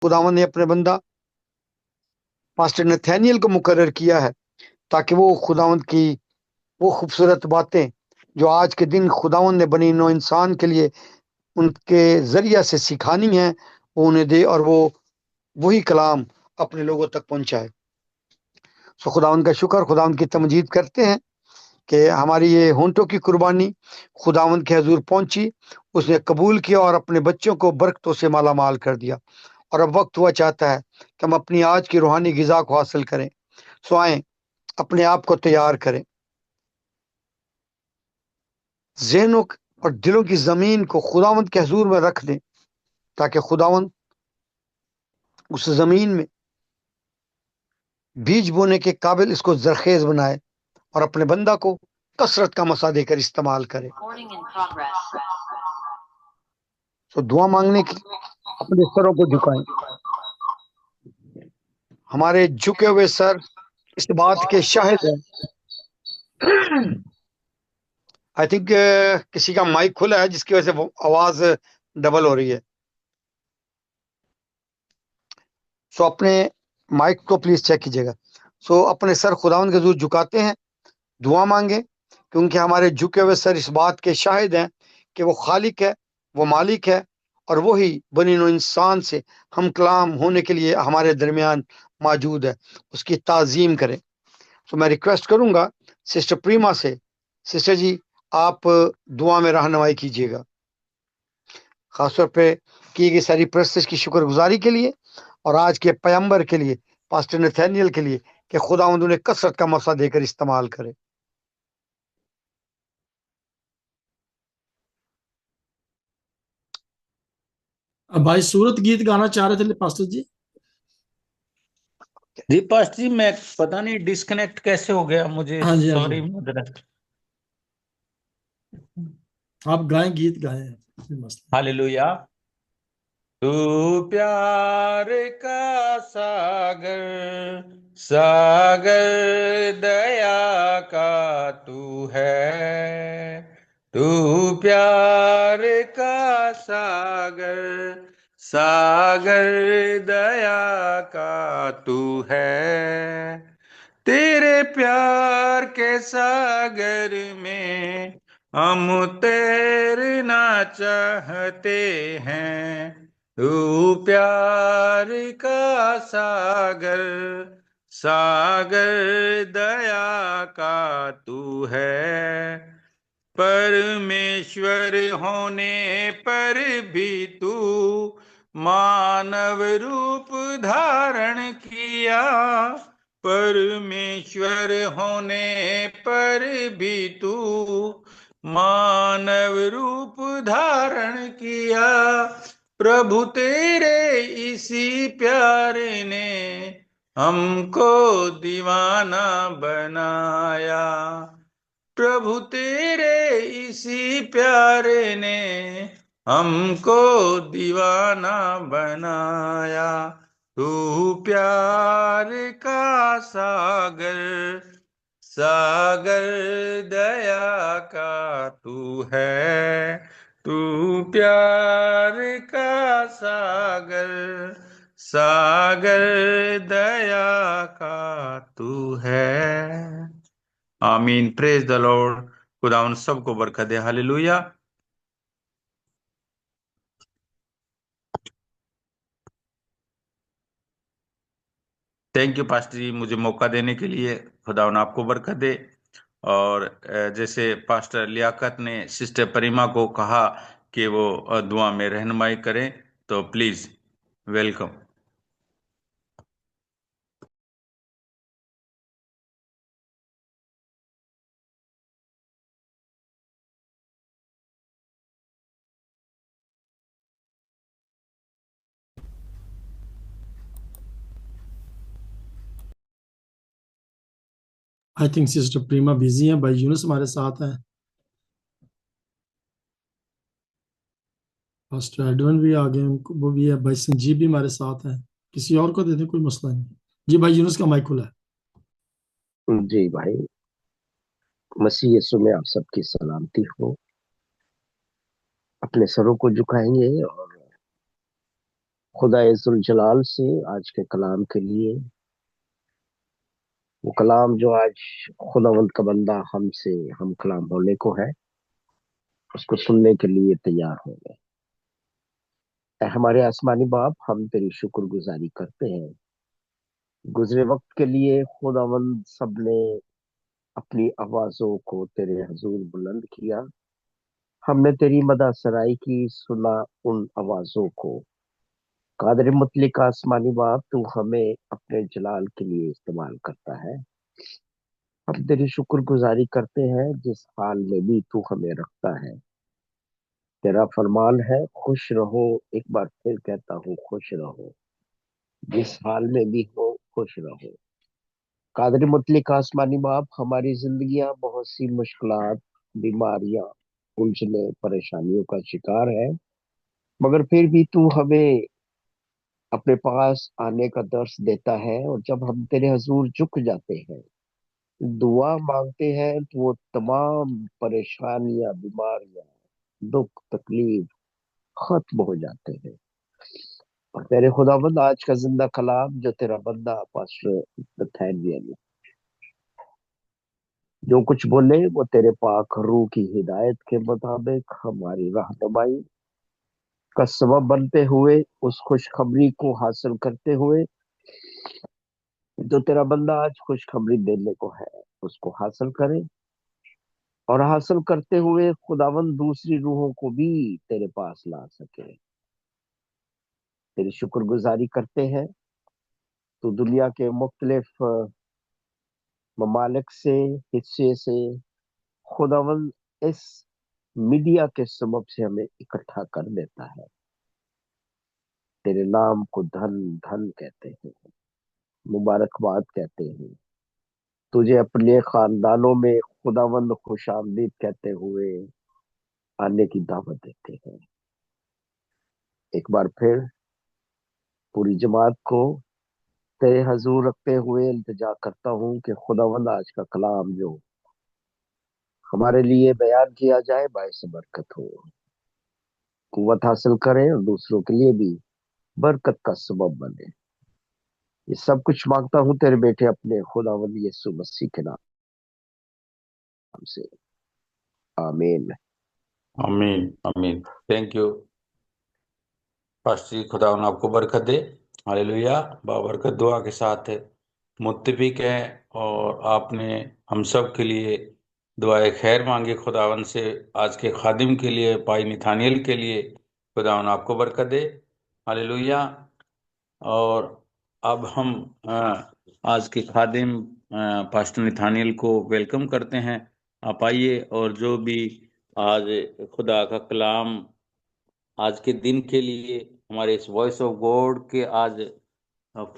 खुदावंद ने अपने बंदा पास्टर नथानियल को मुकर्रर किया है ताकि वो खुदावंद की वो खूबसूरत बातें जो आज के दिन खुदावंद ने बनी नौ इंसान के लिए उनके जरिया से सिखानी है वो उन्हें दे और वो वही कलाम अपने लोगों तक पहुंचाए। सो खुदावंद का शुक्र, खुदावंद की तमजीद करते हैं कि हमारी ये होंठों की कुर्बानी खुदावंद के हजूर पहुंची, उसने कबूल किया और अपने बच्चों को बरकतों से माला माल कर दिया। और अब वक्त हुआ चाहता है कि हम अपनी आज की रूहानी गिजा को हासिल करें। सो आए अपने आप को तैयार करें, ज़हनों और दिलों की जमीन को खुदावंद के हजूर में रख दें ताकि खुदावंद उस जमीन में बीज बोने के काबिल इसको जरखेज बनाए और अपने बंदा को कसरत का मसा देकर इस्तेमाल करे। तो दुआ मांगने की अपने सरों को झुकाएं। हमारे झुके हुए सर इस बात के शाहिद हैं। आई थिंक किसी का माइक खुला है जिसकी वजह से वो आवाज डबल हो रही है। सो अपने माइक को प्लीज चेक कीजिएगा। सो अपने सर खुदावंद के हजूर झुकाते हैं, दुआ मांगे, क्योंकि हमारे झुके हुए सर इस बात के शाहिद हैं कि वो खालिक है, वो मालिक है और वही बनी नो इंसान से हम कलाम होने के लिए हमारे दरमियान मौजूद है। उसकी ताजीम करें। तो मैं रिक्वेस्ट करूंगा सिस्टर प्रीमा से, सिस्टर जी आप दुआ में रहनुमाई कीजिएगा, खासतौर पे की गई सारी प्रस्तश की शुक्रगुजारी के लिए और आज के पैगंबर के लिए, पास्टर नथानियल के लिए, कि खुदावंद उन्हें कसरत का मौका देकर इस्तेमाल करे। अब भाई सूरत गीत गाना चाह रहे थे पास्टर जी। जी पास्टर जी, मैं पता नहीं डिस्कनेक्ट कैसे हो गया मुझे, हाँ जी, हाँ सॉरी जी, मदर। आप गाएं, गीत गाएं, कोई मसला हालेलुया। तू प्यार का सागर, सागर दया का तू है। तू प्यार का सागर, सागर दया का तू है। तेरे प्यार के सागर में हम तैरना चाहते हैं। तू प्यार का सागर, सागर दया का तू है। परमेश्वर होने पर भी तू मानव रूप धारण किया। परमेश्वर होने पर भी तू मानव रूप धारण किया। प्रभु तेरे इसी प्यार ने हमको दीवाना बनाया। प्रभु तेरे इसी प्यार ने हमको दीवाना बनाया। तू प्यार का सागर, सागर दया का तू है। तू प्यार का सागर, सागर दया का तू है। आमीन। Praise the Lord. खुदा उन सबको बरकत दे। हालेलुया। थैंक यू पास्टर जी, मुझे मौका देने के लिए। खुदा उन आपको बरकत दे। और जैसे पास्टर लियाकत ने सिस्टर परिमा को कहा कि वो दुआ में रहनुमाई करें, तो please welcome. I think sister Prima busy है, भाई यूनुस हमारे साथ है, पास्टर एडवन भी आ गए, वो भी है, भाई संजीव भी हमारे साथ है। किसी और को दे दें, कोई मसला नहीं। जी भाई यूनुस का माइक खुला है। जी भाई, मसीह यीशु में आप सबकी सलामती हो। अपने सरों को झुकाएंगे और خدا عزالجلال سے آج کے کلام کے لیے، وہ کلام جو آج خداوند کا بندہ ہم کلام ہونے کو ہے، اس کو سننے کے لیے تیار ہو گئے۔ اے ہمارے آسمانی باپ، ہم تیری شکر گزاری کرتے ہیں گزرے وقت کے لیے۔ خداوند سب نے اپنی آوازوں کو تیرے حضور بلند کیا، ہم نے تیری مدح سرائی کی، سنا ان آوازوں کو۔ قادر مطلق آسمانی باپ، تو ہمیں اپنے جلال کے لیے استعمال کرتا ہے۔ ہم تیری شکر گزاری کرتے ہیں جس حال میں بھی تو ہمیں رکھتا ہے۔ تیرا فرمان ہے خوش رہو، ایک بار پھر کہتا ہوں خوش رہو، جس حال میں بھی ہو خوش رہو۔ قادر مطلق آسمانی باپ، ہماری زندگیاں بہت سی مشکلات، بیماریاں، الجھنیں، پریشانیوں کا شکار ہے، مگر پھر بھی تو ہمیں اپنے پاس آنے کا درس دیتا ہے، اور جب ہم تیرے حضور جھک جاتے ہیں، دعا مانگتے ہیں، تو وہ تمام پریشانیاں، بیماریاں، دکھ تکلیف ختم ہو جاتے ہیں۔ اور تیرے خداوند آج کا زندہ کلام جو تیرا بندہ پاسٹر نتھینیل نے جو کچھ بولے، وہ تیرے پاک روح کی ہدایت کے مطابق ہماری رہنمائی کا سبب بنتے ہوئے، اس خوشخبری کو حاصل کرتے ہوئے جو تیرا بندہ آج خوشخبری دینے کو ہے، اس کو حاصل کرے، اور حاصل کرتے ہوئے خداوند دوسری روحوں کو بھی تیرے پاس لا سکے۔ تیری شکر گزاری کرتے ہیں، تو دنیا کے مختلف ممالک سے، حصے سے خداوند اس میڈیا کے سبب سے ہمیں اکٹھا کر دیتا ہے۔ تیرے نام کو دھن دھن کہتے ہیں، مبارکباد کہتے ہیں، تجھے اپنے خاندانوں میں خداوند خوش آمدید کہتے ہوئے آنے کی دعوت دیتے ہیں۔ ایک بار پھر پوری جماعت کو تیرے حضور رکھتے ہوئے التجا کرتا ہوں کہ خداوند آج کا کلام جو ہمارے لیے بیان کیا جائے، باعث برکت ہو، قوت حاصل کریں، اور دوسروں کے لیے بھی برکت کا سبب بنے۔ یہ سب کچھ مانگتا ہوں تیرے بیٹے اپنے خداوند یسوع مسیح کے نام سے، آمین۔ آمین آمین۔ تھینک یو پاسٹر جی، خدا آپ کو برکت دے۔ ہاللیلویہ۔ بابرکت دعا کے ساتھ متفق ہیں، اور آپ نے ہم سب کے لیے دعائے خیر مانگی خداون سے، آج کے خادم کے لیے، بھائی نتھانیل کے لیے۔ خداون آپ کو برکت دے۔ ہاللیلویہ۔ اور اب ہم آج کے خادم پاسٹر نتھانیل کو ویلکم کرتے ہیں۔ آپ آئیے، اور جو بھی آج خدا کا کلام آج کے دن کے لیے، ہمارے اس وائس آف گاڈ کے آج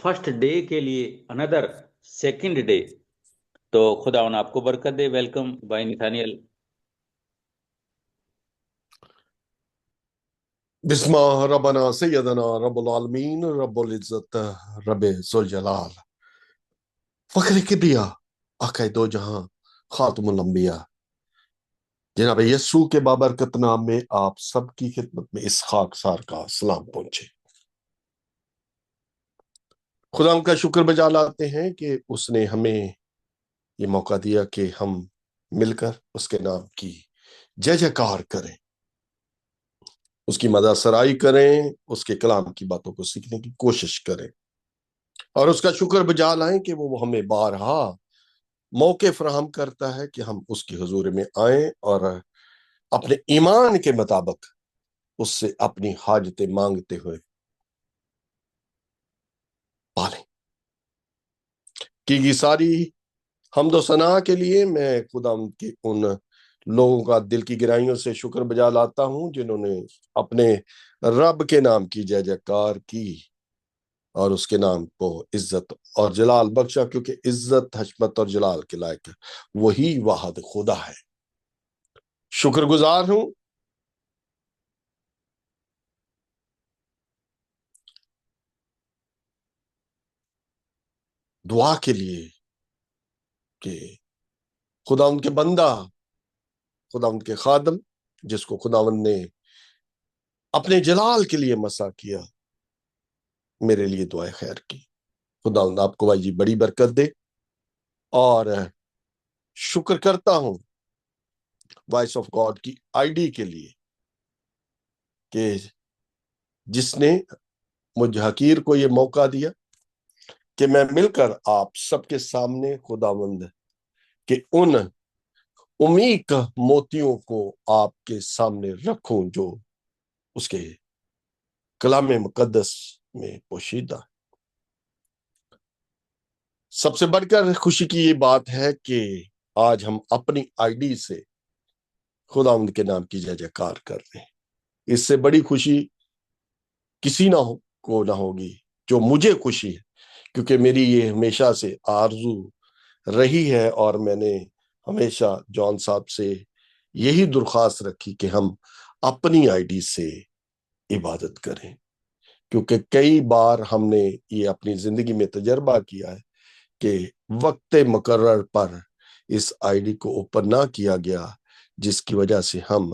فرسٹ ڈے کے لیے، اندر سیکنڈ ڈے، تو خدا آپ کو برکت دے۔ ویلکم بھائی نتھانیل۔ بسم ربنا سیدنا رب العالمین رب العزت رب ذوالجلال فخر کبریا آقا دو جہاں خاتم الانبیاء جناب یسوع کے بابرکت نام میں آپ سب کی خدمت میں اس خاکسار کا سلام پہنچے۔ خدا کا شکر بجا لاتے ہیں کہ اس نے ہمیں یہ موقع دیا کہ ہم مل کر اس کے نام کی جے جیکار کریں، اس کی مدح سرائی کریں، اس کے کلام کی باتوں کو سیکھنے کی کوشش کریں، اور اس کا شکر بجا لائیں کہ وہ ہمیں بارہا موقع فراہم کرتا ہے کہ ہم اس کی حضور میں آئیں اور اپنے ایمان کے مطابق اس سے اپنی حاجتیں مانگتے ہوئے پالیں۔ کی ساری حمد و ثنا کے لیے میں خدا کے ان لوگوں کا دل کی گہرائیوں سے شکر بجا لاتا ہوں جنہوں نے اپنے رب کے نام کی جے جیکار کی اور اس کے نام کو عزت اور جلال بخشا، کیونکہ عزت، حشمت اور جلال کے لائق وہی واحد خدا ہے۔ شکر گزار ہوں دعا کے لیے کہ خداوند کے بندہ، خداوند کے خادم، جس کو خداوند نے اپنے جلال کے لیے مسا کیا، मेरे लिए दुआए खैर की। खुदा आपको भाई जी बड़ी बरकत दे, और शुक्र करता हूं वॉइस ऑफ गॉड की आईडी के लिए कि जिसने मुझ हकीर को ये मौका दिया कि मैं मिलकर आप सबके सामने खुदावंद के उन उम्मीद मोतियों को आपके सामने रखूं जो उसके कलाम मुकद्दस में पोशीदा। सबसे बढ़कर खुशी की ये बात है कि आज हम अपनी आईडी से खुदावंद के नाम की जय जयकार कर रहे हैं। इससे बड़ी खुशी किसी ना होगी जो मुझे खुशी है, क्योंकि मेरी ये हमेशा से आरजू रही है, और मैंने हमेशा जॉन साहब से यही दरख्वास्त रखी कि हम अपनी आईडी से इबादत करें, क्योंकि कई बार हमने ये अपनी जिंदगी में तजर्बा किया है कि वक्त मुकर्रर पर इस आईडी को ओपन ना किया गया, जिसकी वजह से हम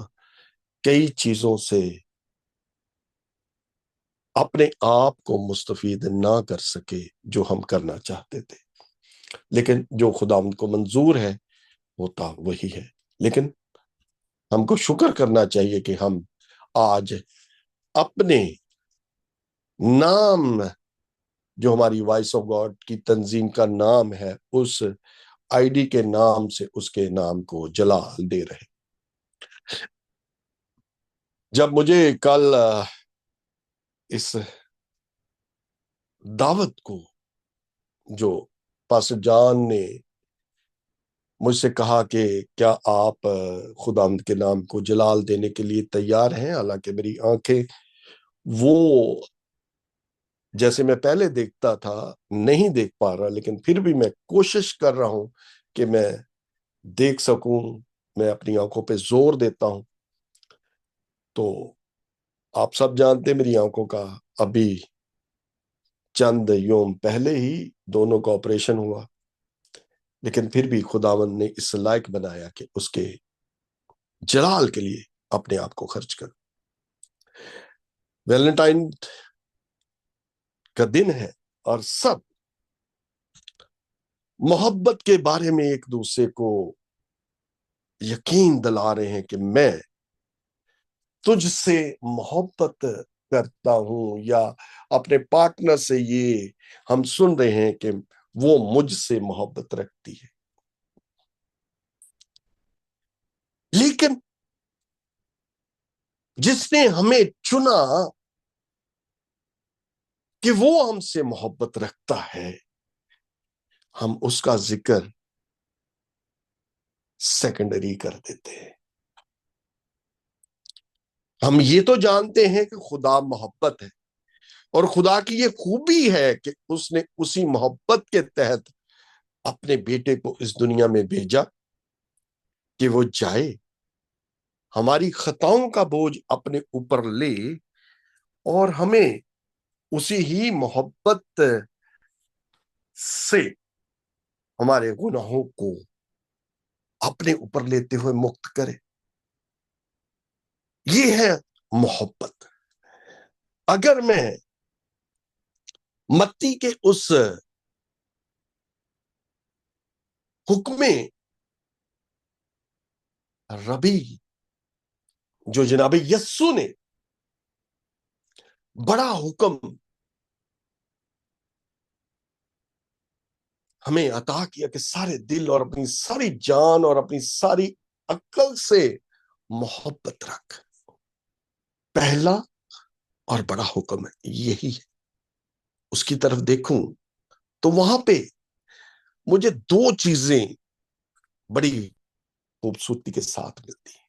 कई चीजों से अपने आप को मुस्तफीद ना कर सके जो हम करना चाहते थे। लेकिन जो खुदावंद को मंजूर है होता वही है। लेकिन हमको शुक्र करना चाहिए कि हम आज अपने नाम, जो हमारी वॉइस ऑफ गॉड की तंजीम का नाम है, उस आईडी के नाम से उसके नाम को जलाल दे रहे। जब मुझे कल इस दावत को जो पास्टर जॉन ने मुझसे कहा कि क्या आप खुदावंद के नाम को जलाल देने के लिए तैयार हैं, हालांकि मेरी आंखें वो जैसे मैं पहले देखता था नहीं देख पा रहा, लेकिन फिर भी मैं कोशिश कर रहा हूं कि मैं देख सकूं। मैं अपनी आंखों पे जोर देता हूं। तो आप सब जानते मेरी आंखों का अभी चंद योम पहले ही दोनों का ऑपरेशन हुआ, लेकिन फिर भी खुदावंद ने इस लायक बनाया कि उसके जलाल के लिए अपने आप को खर्च कर। वैलेंटाइन का दिन है और सब मोहब्बत के बारे में एक दूसरे को यकीन दिला रहे हैं कि मैं तुझसे मोहब्बत करता हूं, या अपने पार्टनर से ये हम सुन रहे हैं कि वो मुझसे मोहब्बत रखती है। लेकिन जिसने हमें चुना कि वो हमसे मोहब्बत रखता है, हम उसका जिक्र सेकेंडरी कर देते हैं। हम ये तो जानते हैं कि खुदा मोहब्बत है, और खुदा की ये खूबी है कि उसने उसी मोहब्बत के तहत अपने बेटे को इस दुनिया में भेजा कि वो जाए, हमारी खताओं का बोझ अपने ऊपर ले, और हमें उसी ही मोहब्बत से हमारे गुनाहों को अपने ऊपर लेते हुए मुक्त करे। ये है मोहब्बत। अगर मैं मत्ती के उस हुक्मे रबी जो जनाब यस्सु ने बड़ा हुक्म हमें अता किया कि सारे दिल और अपनी सारी जान और अपनी सारी अक्ल से मोहब्बत रख, पहला और बड़ा हुक्म यही है। उसकी तरफ देखूं तो वहां पे मुझे दो चीजें बड़ी खूबसूरती के साथ मिलती हैं।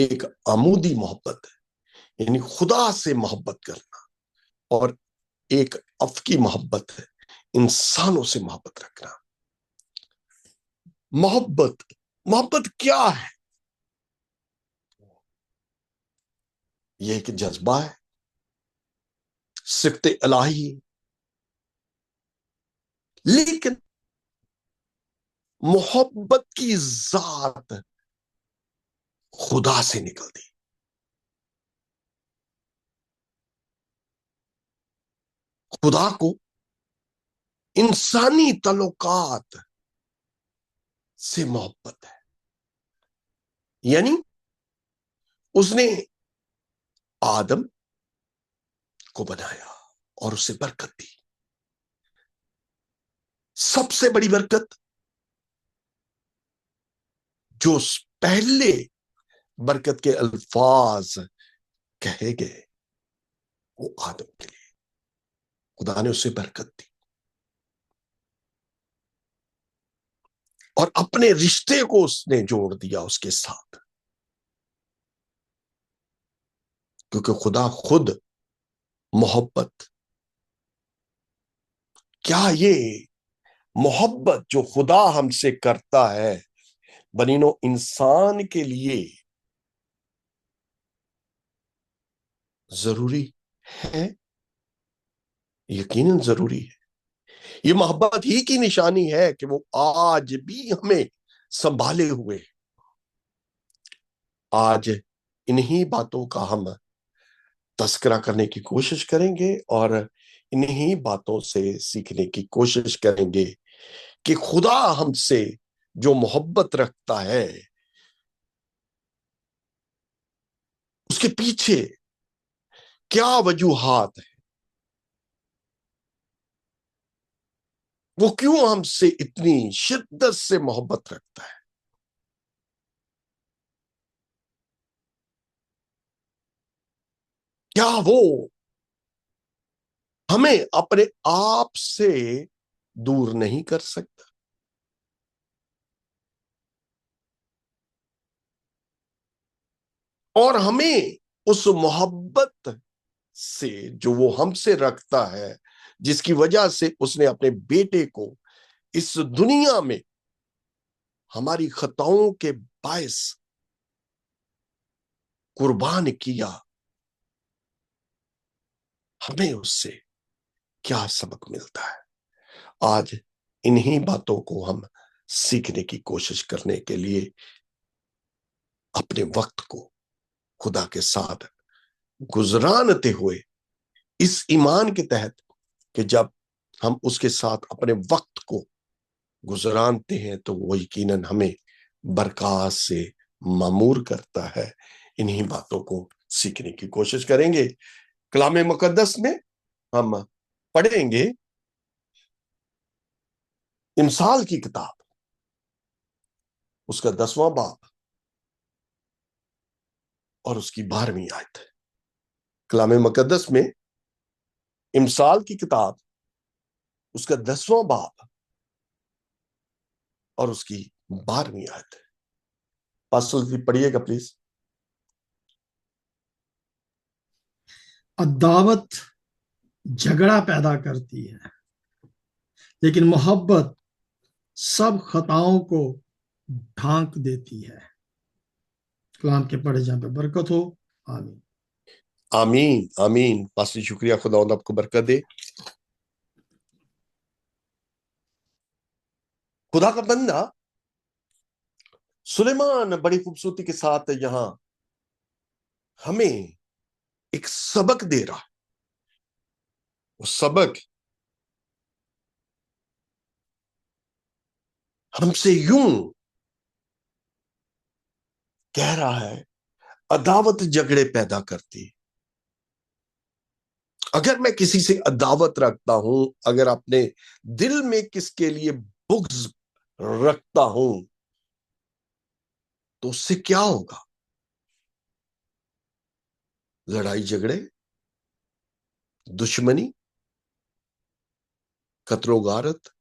एक आमूदी मोहब्बत है, यानी खुदा से मोहब्बत करना, और एक अफकी मोहब्बत है, इंसानों से मोहब्बत रखना। मोहब्बत क्या है? यह एक जज्बा है, सिफ्त इलाही, लेकिन मोहब्बत की जात खुदा से निकलती। खुदा को इंसानी ताल्लुकात से मोहब्बत है, यानी उसने आदम को बनाया और उसे बरकत दी। सबसे बड़ी बरकत जो पहले बरकत के अल्फाज कहे गए वो आदम के लिए, खुदा ने उसे बरकत दी और अपने रिश्ते को उसने जोड़ दिया उसके साथ, क्योंकि खुदा खुद मोहब्बत। क्या ये मोहब्बत जो खुदा हमसे करता है बनीनो इंसान के लिए जरूरी है? यकीनन जरूरी है। ये मोहब्बत ही की निशानी है कि वो आज भी हमें संभाले हुए। आज इन्हीं बातों का हम तस्करा करने की कोशिश करेंगे और इन्हीं बातों से सीखने की कोशिश करेंगे कि खुदा हमसे जो मोहब्बत रखता है उसके पीछे क्या वजूहात है, वो क्यों हमसे इतनी शिद्दत से मोहब्बत रखता है। क्या वो हमें अपने आप से दूर नहीं कर सकता? और हमें उस मोहब्बत से जो वो हमसे रखता है, जिसकी वजह से उसने अपने बेटे को इस दुनिया में हमारी खताओं के बायस कुर्बान किया, हमें उससे क्या सबक मिलता है? आज इन्हीं बातों को हम सीखने की कोशिश करने के लिए अपने वक्त को खुदा के साथ गुजरानते हुए इस ईमान के तहत कि जब हम उसके साथ अपने वक्त को गुजरानते हैं तो वो यकीनन हमें बरकत से मामूर करता है, इन्हीं बातों को सीखने की कोशिश करेंगे। कलाम मुकद्दस में हम पढ़ेंगे इमसाल की किताब, उसका 10वां बाब और उसकी 12वीं आयत। कलाम मुकद्दस में इमसाल की किताब, उसका 10वां बाब और उसकी 12वीं आयत। पास्टर जी पढ़िएगा प्लीज। अदावत झगड़ा पैदा करती है, लेकिन मोहब्बत सब खताओं को ढांक देती है। कलाम के पढ़े जाने पर बरकत हो। आमीन आमीन आमीन। पास्टर शुक्रिया, खुदा आपको बरकत दे। खुदा का बंदा सुलेमान बड़ी खूबसूरती के साथ यहां हमें एक सबक दे रहा है। वो सबक हमसे यूं कह रहा है, अदावत झगड़े पैदा करती। अगर मैं किसी से अदावत रखता हूं, अगर अपने दिल में किसके लिए बुग़्ज़ रखता हूं, तो उससे क्या होगा? लड़ाई झगड़े, दुश्मनी, कत्लो गारत।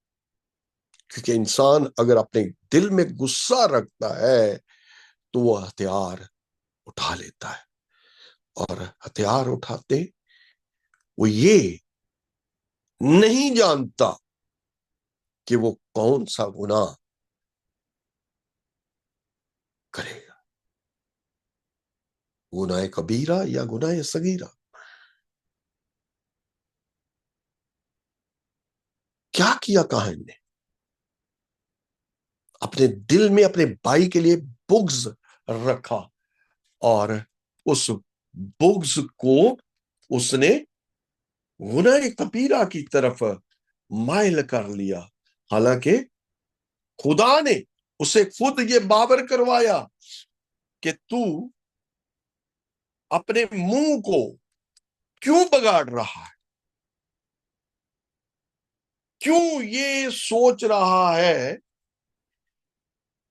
क्योंकि इंसान अगर अपने दिल में गुस्सा रखता है तो वो हथियार उठा लेता है, और हथियार उठाते वो ये नहीं जानता कि वो कौन सा गुनाह करेगा, गुनाह कबीरा या गुनाह सगीरा। क्या किया काहिन ने? अपने दिल में अपने भाई के लिए बुग़्ज़ रखा और उस बुग़्ज़ को उसने गुनाह कबीरा की तरफ माइल कर लिया, हालांकि खुदा ने उसे खुद ये बावर करवाया कि तू अपने मुंह को क्यों बगाड़ रहा है, क्यों ये सोच रहा है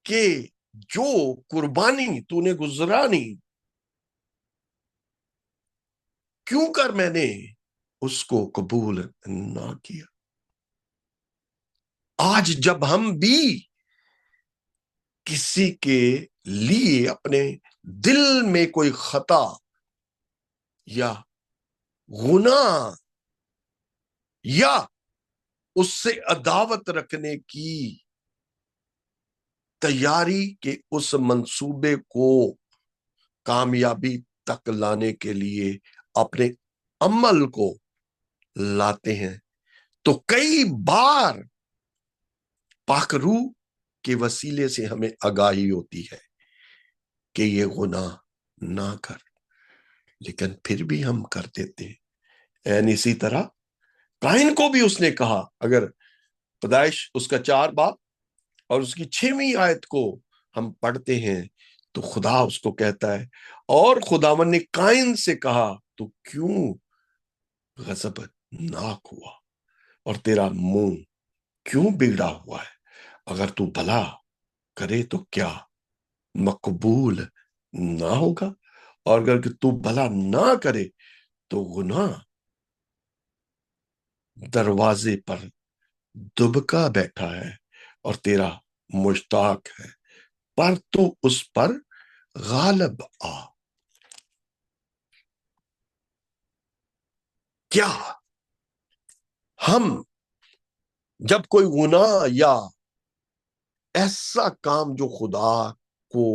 कि जो कुर्बानी तूने गुजरानी, क्यों कर मैंने उसको कबूल ना किया। आज जब हम भी किसी के लिए अपने दिल में कोई खता या गुनाह या उससे अदावत रखने की तैयारी के उस मंसूबे को कामयाबी तक लाने के लिए अपने अमल को लाते हैं, तो कई बार पाक रूह के वसीले से हमें आगाही होती है कि ये गुनाह ना कर, लेकिन फिर भी हम कर देते हैं। एन इसी तरह काइन को भी उसने कहा, अगर पैदाइश उसका 4 बाब और उसकी 6वीं आयत को हम पढ़ते हैं तो खुदा उसको कहता है, और खुदावन ने काइन से कहा तू क्यों गजब नाक हुआ और तेरा मुंह क्यों बिगड़ा हुआ है, अगर तू भला करे तो क्या मकबूल ना होगा, और अगर तू भला ना करे तो गुनाह दरवाजे पर दुबका बैठा है और तेरा मुश्ताक है, पर तू उस पर गालिब आ। क्या हम जब कोई गुनाह या ऐसा काम जो खुदा को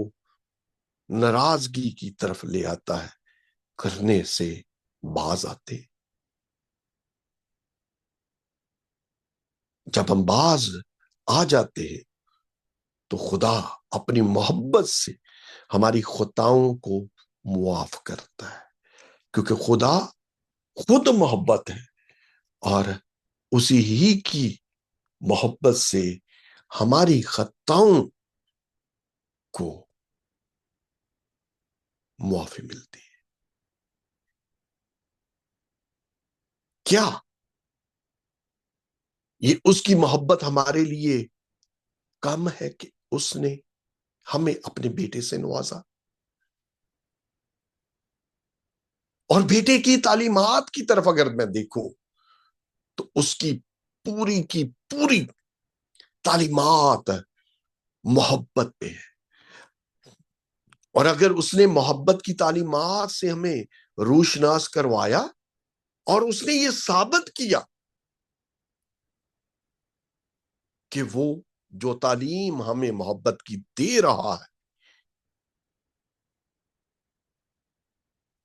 नाराजगी की तरफ ले आता है करने से बाज आते? जब हम बाज आ जाते हैं तो खुदा अपनी मोहब्बत से हमारी खताओं को मुआफ करता है, क्योंकि खुदा खुद मोहब्बत है और उसी ही की मोहब्बत से हमारी खताओं को मुआफी मिलती है। क्या ये उसकी मोहब्बत हमारे लिए कम है कि उसने हमें अपने बेटे से नवाजा और बेटे की तालीमात की तरफ अगर मैं देखूं तो उसकी पूरी की पूरी तालीमात मोहब्बत पे है, और अगर उसने मोहब्बत की तालीमात से हमें रूशनास करवाया और उसने ये साबित किया कि वो जो तालीम हमें मोहब्बत की दे रहा है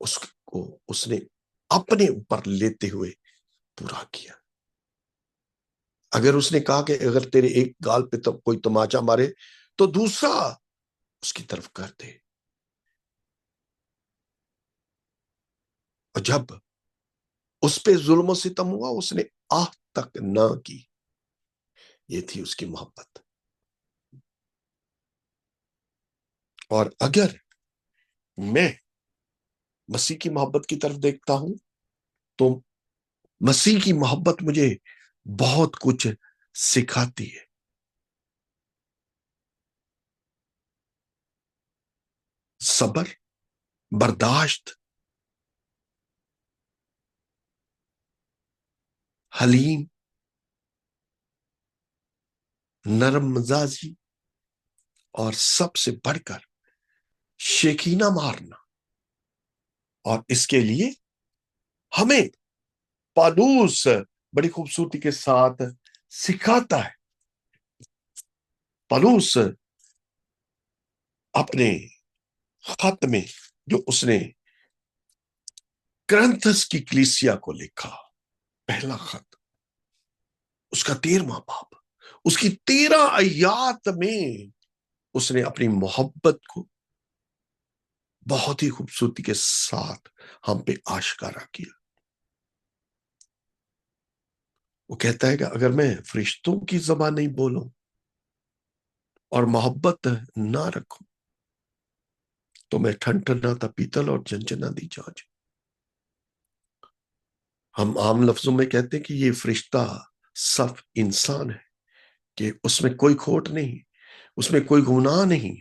उसको उसने अपने ऊपर लेते हुए पूरा किया। अगर उसने कहा कि अगर तेरे एक गाल पे तो कोई तमाचा मारे तो दूसरा उसकी तरफ कर दे, और जब उस पे जुल्म सितम हुआ उसने आह तक ना की। ये थी उसकी मोहब्बत। और अगर मैं मसीह की मोहब्बत की तरफ देखता हूं तो मसीह की मोहब्बत मुझे बहुत कुछ सिखाती है। सब्र, बर्दाश्त, हलीम, नरम मिजाजी, और सबसे बढ़कर शेखीना मारना। और इसके लिए हमें पालूस बड़ी खूबसूरती के साथ सिखाता है। पालूस अपने खत में जो उसने करंथस की कलीसिया को लिखा, पहला खत, उसका 13वां बाब, उसकी 13 आयत में उसने अपनी मोहब्बत को बहुत ही खूबसूरती के साथ हम पे आश्कारा किया। وہ کہتا ہے کہ اگر میں فرشتوں کی زبان نہیں بولوں اور محبت نہ رکھوں تو میں ٹھنٹھناتا پیتل اور جنجناتی جانچ. ہم عام لفظوں میں کہتے ہیں کہ یہ فرشتہ صف انسان ہے، کہ اس میں کوئی کھوٹ نہیں، اس میں کوئی گناہ نہیں.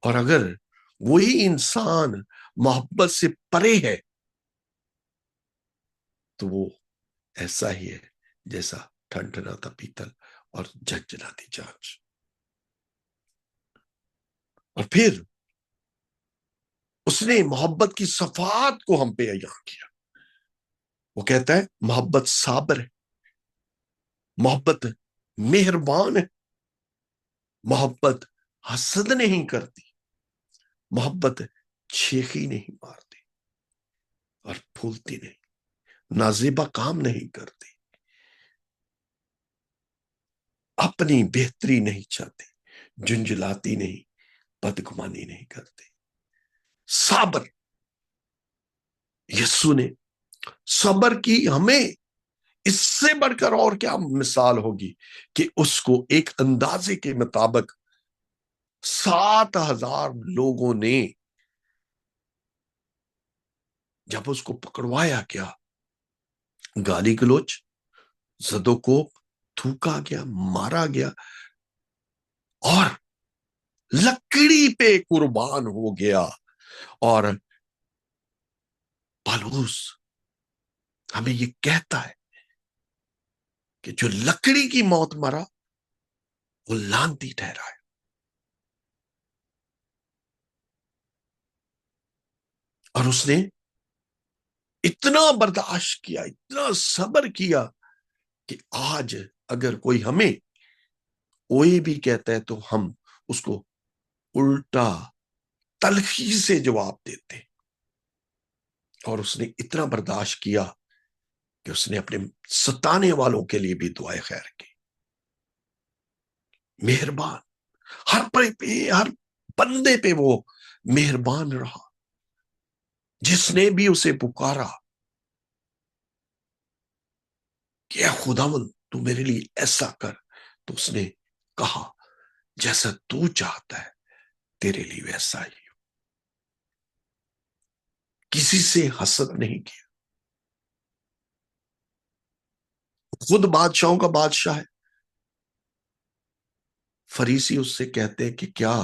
اور اگر وہی انسان محبت سے پرے ہے تو وہ ایسا ہی ہے جیسا ٹھنٹھناتا پیتل اور جھنجھناتی جانچ. اور پھر اس نے محبت کی صفات کو ہم پہ عیاں کیا. وہ کہتا ہے محبت صابر ہے، محبت مہربان ہے، محبت حسد نہیں کرتی، محبت شیخی نہیں مارتی اور پھولتی نہیں، نازیبا کام نہیں کرتی، اپنی بہتری نہیں چاہتی، جنجلاتی نہیں، بدگمانی نہیں کرتی. صابر. یسو نے صبر کی ہمیں اس سے بڑھ کر اور کیا مثال ہوگی کہ اس کو ایک اندازے کے مطابق 7,000 لوگوں نے جب اس کو پکڑوایا کیا، گالی گلوچ، زدوکوب، تھوکا گیا، مارا گیا اور لکڑی پہ قربان ہو گیا. اور پالوس ہمیں یہ کہتا ہے کہ جو لکڑی کی موت مرا وہ لعنتی ٹھہرا ہے. اور اس نے اتنا برداشت کیا، اتنا صبر کیا کہ آج اگر کوئی ہمیں کوئی بھی کہتا ہے تو ہم اس کو الٹا تلخی سے جواب دیتے. اور اس نے اتنا برداشت کیا کہ اس نے اپنے ستانے والوں کے لیے بھی دعائیں خیر کی. مہربان، ہر بندے پہ وہ مہربان رہا. جس نے بھی اسے پکارا کہ اے خداوند تو میرے لیے ایسا کر، تو اس نے کہا جیسا تو چاہتا ہے تیرے لیے ویسا ہی. کسی سے حسد نہیں کیا. خود بادشاہوں کا بادشاہ ہے. فریسی اس سے کہتے ہیں کہ کیا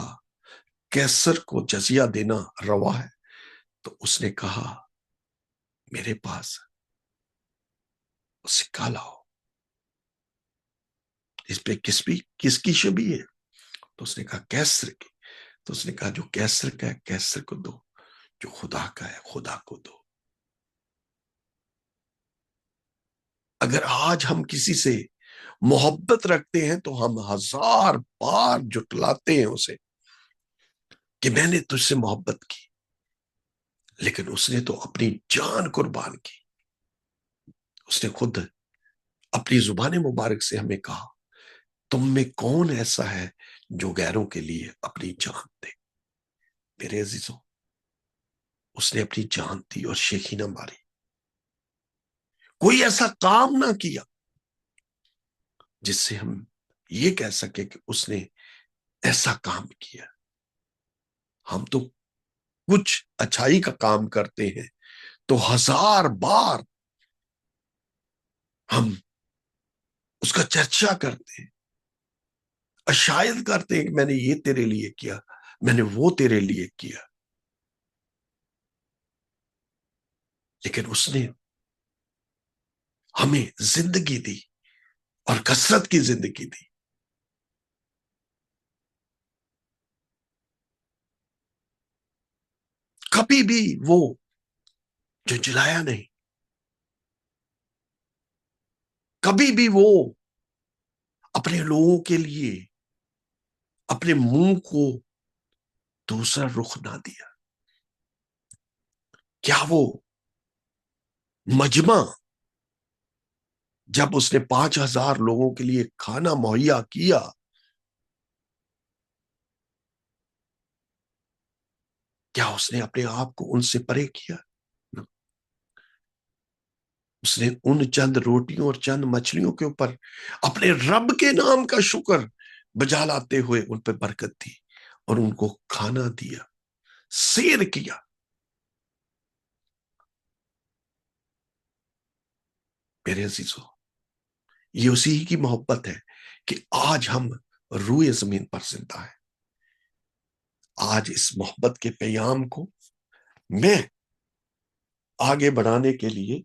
کیسر کو جزیہ دینا روا ہے؟ تو اس نے کہا میرے پاس سکہ لاؤ، اس پہ کس کی شبیہ ہے؟ تو اس نے کہا کیسر کی. تو اس نے کہا جو کیسر کا ہے کیسر کو دو، جو خدا کا ہے خدا کو دو. اگر آج ہم کسی سے محبت رکھتے ہیں تو ہم 1000 بار جٹلاتے ہیں اسے کہ میں نے تجھ سے محبت کی، لیکن اس نے تو اپنی جان قربان کی. اس نے خود اپنی زبان مبارک سے ہمیں کہا تم میں کون ایسا ہے جو غیروں کے لیے اپنی جان دے. میرے عزیزوں، اس نے اپنی جان دی اور شیخی نہ ماری. کوئی ایسا کام نہ کیا جس سے ہم یہ کہہ سکے کہ اس نے ایسا کام کیا. ہم تو کچھ اچھائی کا کام کرتے ہیں تو 1000 بار ہم اس کا چرچا کرتے ہیں، شاید کرتے ہیں کہ میں نے یہ تیرے لیے کیا، میں نے وہ تیرے لیے کیا. لیکن اس نے ہمیں زندگی دی اور کثرت کی زندگی دی. کبھی بھی وہ جو جلایا نہیں، کبھی بھی وہ اپنے لوگوں کے لیے اپنے منہ کو دوسرا رخ نہ دیا. کیا وہ مجمع جب اس نے 5000 لوگوں کے لیے کھانا مہیا کیا، کیا اس نے اپنے آپ کو ان سے پرے کیا؟ اس نے ان چند روٹیوں اور چند مچھلیوں کے اوپر اپنے رب کے نام کا شکر بجا لاتے ہوئے ان پہ برکت دی اور ان کو کھانا دیا، سیر کیا۔ میرے عزیزو، یہ اسی کی محبت ہے کہ آج ہم روئے زمین پر زندہ ہیں۔ آج اس محبت کے پیغام کو میں آگے بڑھانے کے لیے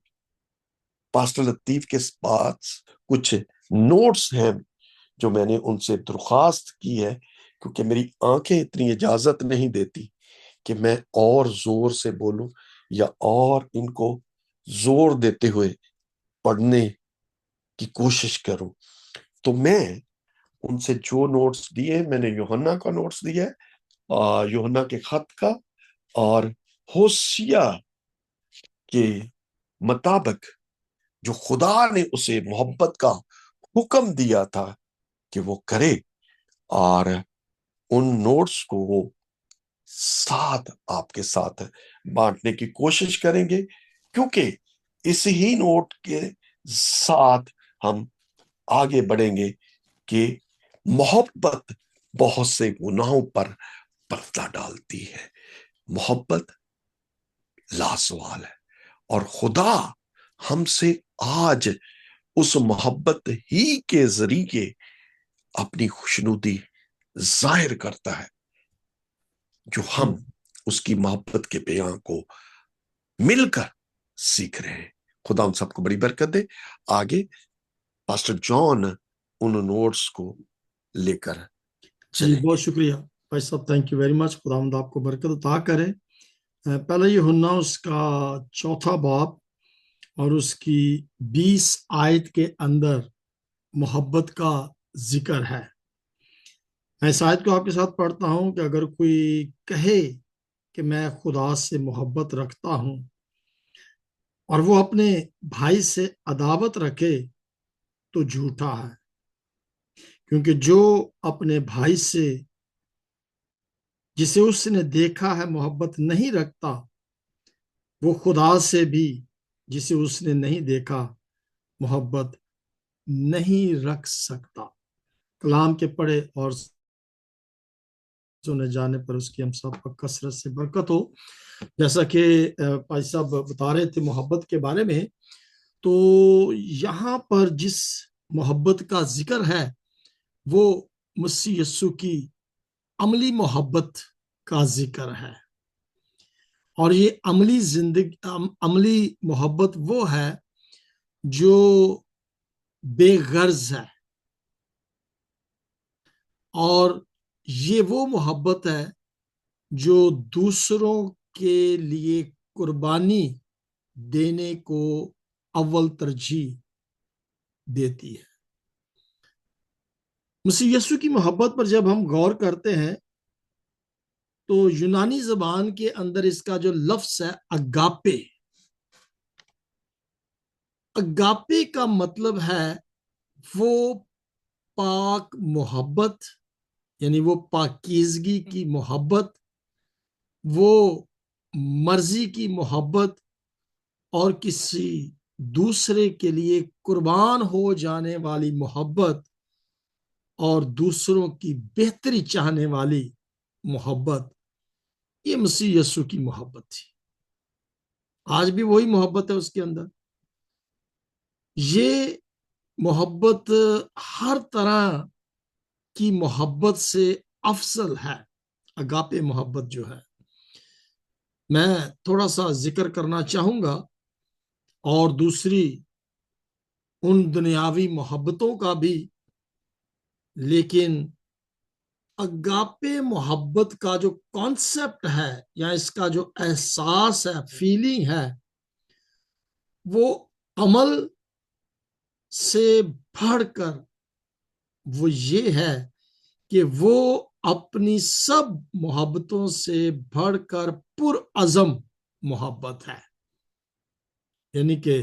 پاسٹر لطیف کے پاس کچھ نوٹس ہیں جو میں نے ان سے درخواست کی ہے، کیونکہ میری آنکھیں اتنی اجازت نہیں دیتی کہ میں اور زور سے بولوں یا اور ان کو زور دیتے ہوئے پڑھنے کی کوشش کروں۔ تو میں ان سے جو نوٹس دیے، میں نے یوحنا کا نوٹس دیا ہے، یوحنا کے خط کا، اور ہوشیہ کے مطابق جو خدا نے اسے محبت کا حکم دیا تھا کہ وہ کرے، اور ان نوٹس کو وہ ساتھ آپ کے ساتھ بانٹنے کی کوشش کریں گے، کیونکہ اس ہی نوٹ کے ساتھ ہم آگے بڑھیں گے کہ محبت بہت سے گناہوں پر پردہ ڈالتی ہے۔ محبت لاسوال ہے، اور خدا ہم سے آج اس محبت ہی کے ذریعے اپنی خوشنودی ظاہر کرتا ہے، جو ہم اس کی محبت کے بیان کو مل کر سیکھ رہے ہیں۔ خدا ہم سب کو بڑی برکت دے۔ آگے پاسٹر جان ان نوٹس کو لے کر جی بہت شکریہ بھائی صاحب، تھینک یو ویری مچ۔ خداوند آپ کو برکت عطا کرے۔ پہلے یوحنا اس کا 4 باب اور اس کی 20 آیت کے اندر محبت کا ذکر ہے۔ میں اس آیت کو آپ کے ساتھ پڑھتا ہوں کہ اگر کوئی کہے کہ میں خدا سے محبت رکھتا ہوں اور وہ اپنے بھائی سے عداوت رکھے تو جھوٹا ہے، کیونکہ جو اپنے بھائی سے جسے اس نے دیکھا ہے محبت نہیں رکھتا، وہ خدا سے بھی جسے اس نے نہیں دیکھا محبت نہیں رکھ سکتا۔ کلام کے پڑھے اور سنے جانے پر اس کی ہم سب پر کثرت سے برکت ہو۔ جیسا کہ بھائی صاحب بتا رہے تھے محبت کے بارے میں، تو یہاں پر جس محبت کا ذکر ہے وہ مسیح یسوع کی عملی محبت کا ذکر ہے، اور یہ عملی محبت وہ ہے جو بے غرض ہے، اور یہ وہ محبت ہے جو دوسروں کے لیے قربانی دینے کو اول ترجیح دیتی ہے۔ مسیح یسوع کی محبت پر جب ہم غور کرتے ہیں تو یونانی زبان کے اندر اس کا جو لفظ ہے اگاپے، اگاپے کا مطلب ہے وہ پاک محبت، یعنی وہ پاکیزگی کی محبت، وہ مرضی کی محبت، اور کسی دوسرے کے لیے قربان ہو جانے والی محبت، اور دوسروں کی بہتری چاہنے والی محبت۔ یہ مسیح یسوع کی محبت تھی، آج بھی وہی محبت ہے اس کے اندر۔ یہ محبت ہر طرح کی محبت سے افضل ہے، اگاپے محبت جو ہے۔ میں تھوڑا سا ذکر کرنا چاہوں گا اور دوسری ان دنیاوی محبتوں کا بھی، لیکن اگاپے محبت کا جو کانسیپٹ ہے یا اس کا جو احساس ہے، فیلنگ ہے، وہ عمل سے بڑھ کر وہ یہ ہے کہ وہ اپنی سب محبتوں سے بڑھ کر پرعزم محبت ہے، یعنی کہ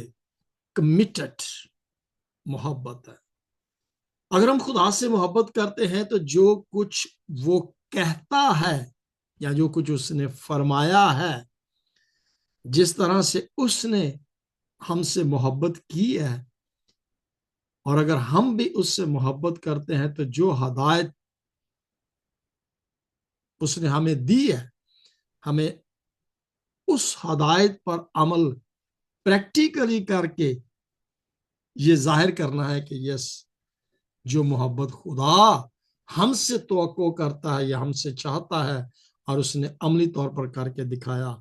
کمیٹڈ محبت ہے۔ اگر ہم خدا سے محبت کرتے ہیں تو جو کچھ وہ کہتا ہے یا جو کچھ اس نے فرمایا ہے، جس طرح سے اس نے ہم سے محبت کی ہے، اور اگر ہم بھی اس سے محبت کرتے ہیں تو جو ہدایت اس نے ہمیں دی ہے، ہمیں اس ہدایت پر عمل پریکٹیکلی کر کے یہ ظاہر کرنا ہے کہ یس، جو محبت خدا ہم سے توقع کرتا ہے یا ہم سے چاہتا ہے اور اس نے عملی طور پر کر کے دکھایا،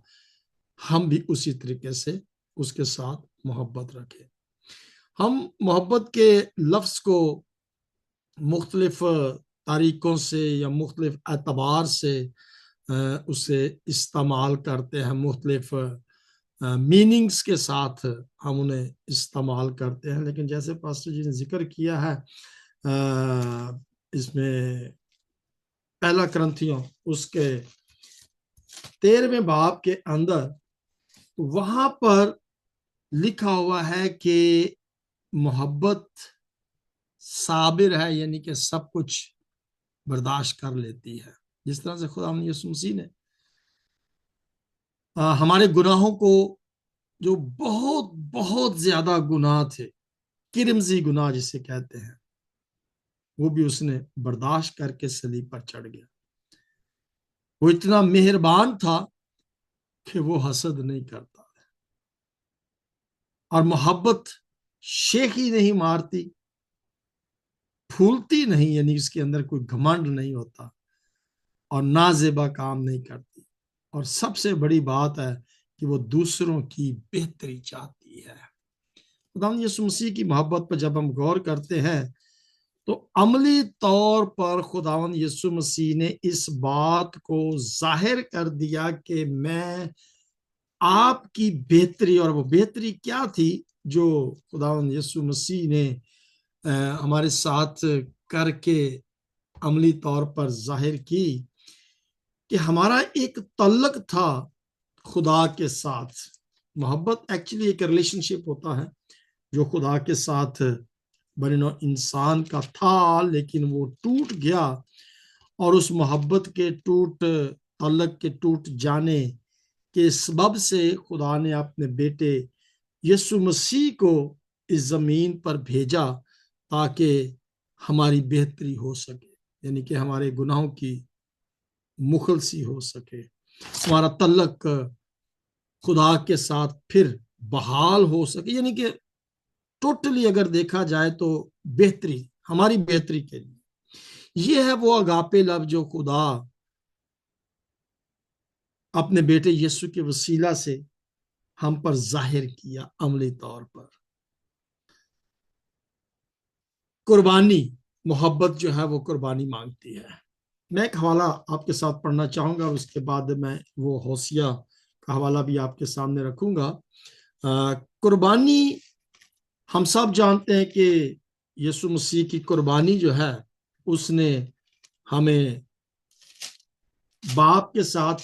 ہم بھی اسی طریقے سے اس کے ساتھ محبت رکھیں۔ ہم محبت کے لفظ کو مختلف طریقوں سے یا مختلف اعتبار سے اسے استعمال کرتے ہیں، مختلف میننگز کے ساتھ ہم انہیں استعمال کرتے ہیں، لیکن جیسے پاسٹر جی نے ذکر کیا ہے اس میں پہلا کرنتھیوں اس کے 13ویں باب کے اندر وہاں پر لکھا ہوا ہے کہ محبت صابر ہے، یعنی کہ سب کچھ برداشت کر لیتی ہے، جس طرح سے خدا یسوع مسیح نے ہمارے گناہوں کو، جو بہت بہت زیادہ گناہ تھے، کرمزی گناہ جسے کہتے ہیں، وہ بھی اس نے برداشت کر کے صلیب پر چڑھ گیا۔ وہ اتنا مہربان تھا کہ وہ حسد نہیں کرتا، اور محبت شیخی نہیں مارتی، پھولتی نہیں، یعنی اس کے اندر کوئی گھمنڈ نہیں ہوتا، اور نازیبا کام نہیں کرتی، اور سب سے بڑی بات ہے کہ وہ دوسروں کی بہتری چاہتی ہے۔ خداوند یسوع مسیح کی محبت پر جب ہم غور کرتے ہیں تو عملی طور پر خداوند یسوع مسیح نے اس بات کو ظاہر کر دیا کہ میں آپ کی بہتری، اور وہ بہتری کیا تھی جو خداوند یسوع مسیح نے ہمارے ساتھ کر کے عملی طور پر ظاہر کی، کہ ہمارا ایک تعلق تھا خدا کے ساتھ۔ محبت ایکچولی ایک ریلیشن شپ ہوتا ہے جو خدا کے ساتھ بنی نوع انسان کا تھا، لیکن وہ ٹوٹ گیا، اور اس محبت کے تعلق کے ٹوٹ جانے کے سبب سے خدا نے اپنے بیٹے یسوع مسیح کو اس زمین پر بھیجا تاکہ ہماری بہتری ہو سکے، یعنی کہ ہمارے گناہوں کی مخلصی ہو سکے، ہمارا تعلق خدا کے ساتھ پھر بحال ہو سکے، یعنی کہ ٹوٹلی اگر دیکھا جائے تو بہتری، ہماری بہتری کے لیے۔ یہ ہے وہ اگاپے لو جو خدا اپنے بیٹے یسوع کے وسیلہ سے ہم پر ظاہر کیا عملی طور پر۔ قربانی، محبت جو ہے وہ قربانی مانگتی ہے۔ میں ایک حوالہ آپ کے ساتھ پڑھنا چاہوں گا، اس کے بعد میں وہ ہوسیہ کا حوالہ بھی آپ کے سامنے رکھوں گا۔ قربانی، ہم سب جانتے ہیں کہ یسوع مسیح کی قربانی جو ہے اس نے ہمیں باپ کے ساتھ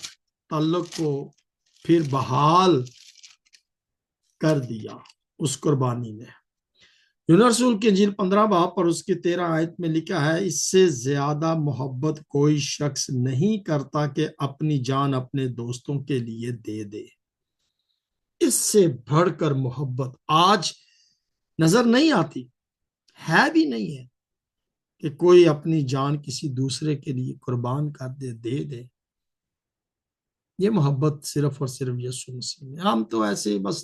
تعلق کو پھر بحال کر دیا اس قربانی نے۔ یونان رسول کی انجیل 15 باب پر اس کی 13 آیت میں لکھا ہے، اس سے زیادہ محبت کوئی شخص نہیں کرتا کہ اپنی جان اپنے دوستوں کے لیے دے دے۔ اس سے بڑھ کر محبت آج نظر نہیں آتی، ہے بھی نہیں ہے، کہ کوئی اپنی جان کسی دوسرے کے لیے قربان کر دے دے۔ یہ محبت صرف اور صرف یسوع مسیح میں۔ ہم تو ایسے بس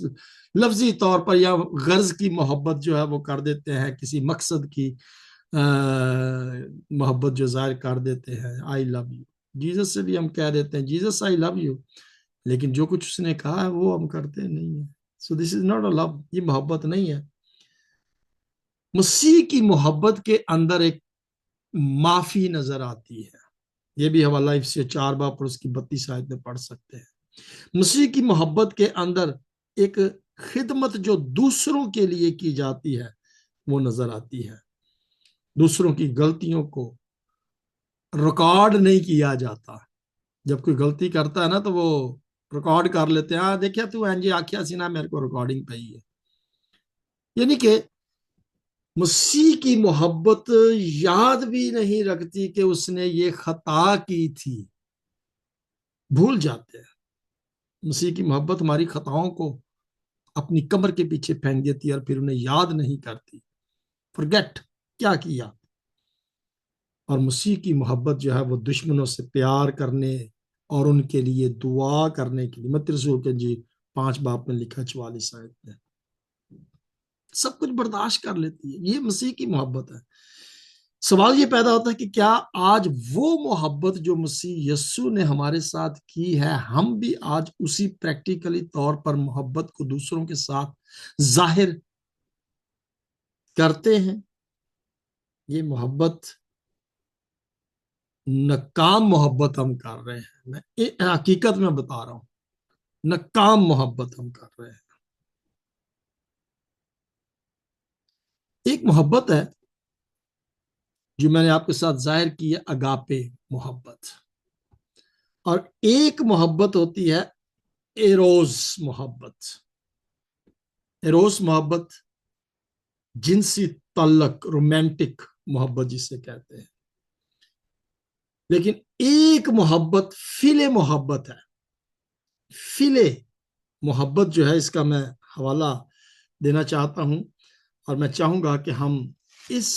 لفظی طور پر یا غرض کی محبت جو ہے وہ کر دیتے ہیں، کسی مقصد کی محبت جو ظاہر کر دیتے ہیں، آئی لو یو۔ جیزس سے بھی ہم کہہ دیتے ہیں جیزس آئی لو یو، لیکن جو کچھ اس نے کہا ہے وہ ہم کرتے نہیں ہیں۔ سو دس از ناٹ اے لو، یہ محبت نہیں ہے۔ مسیح کی محبت کے اندر ایک معافی نظر آتی ہے، یہ بھی حوالہ افسیہ 4 باب پر اس کی 32 آیت میں پڑھ سکتے ہیں۔ مسیح کی محبت کے اندر ایک خدمت جو دوسروں کے لیے کی جاتی ہے وہ نظر آتی ہے۔ دوسروں کی غلطیوں کو ریکارڈ نہیں کیا جاتا۔ جب کوئی غلطی کرتا ہے نا تو وہ ریکارڈ کر لیتے ہیں، ہاں دیکھیا تو اینجی آکھیا سی نا، میرے کو ریکارڈنگ پئی ہے۔ یعنی کہ مسیح کی محبت یاد بھی نہیں رکھتی کہ اس نے یہ خطا کی تھی، بھول جاتے ہیں۔ مسیح کی محبت ہماری خطاؤں کو اپنی کمر کے پیچھے پھینک دیتی ہے اور پھر انہیں یاد نہیں کرتی، فرگیٹ کیا کیا۔ اور مسیح کی محبت جو ہے وہ دشمنوں سے پیار کرنے اور ان کے لیے دعا کرنے کے لیے، متی رسول کے انجیل 5 باب میں لکھا 44 آیت میں، سب کچھ برداشت کر لیتی ہے۔ یہ مسیح کی محبت ہے۔ سوال یہ پیدا ہوتا ہے کہ کیا آج وہ محبت جو مسیح یسوع نے ہمارے ساتھ کی ہے، ہم بھی آج اسی پریکٹیکلی طور پر محبت کو دوسروں کے ساتھ ظاہر کرتے ہیں؟ یہ محبت ناکام محبت ہم کر رہے ہیں، میں حقیقت میں بتا رہا ہوں، ناکام محبت ہم کر رہے ہیں۔ ایک محبت ہے جو میں نے آپ کے ساتھ ظاہر کی ہے، اگاپے محبت، اور ایک محبت ہوتی ہے ایروس محبت۔ ایروس محبت جنسی تعلق، رومانٹک محبت جسے کہتے ہیں۔ لیکن ایک محبت فلے محبت ہے۔ فلے محبت جو ہے، اس کا میں حوالہ دینا چاہتا ہوں، اور میں چاہوں گا کہ ہم اس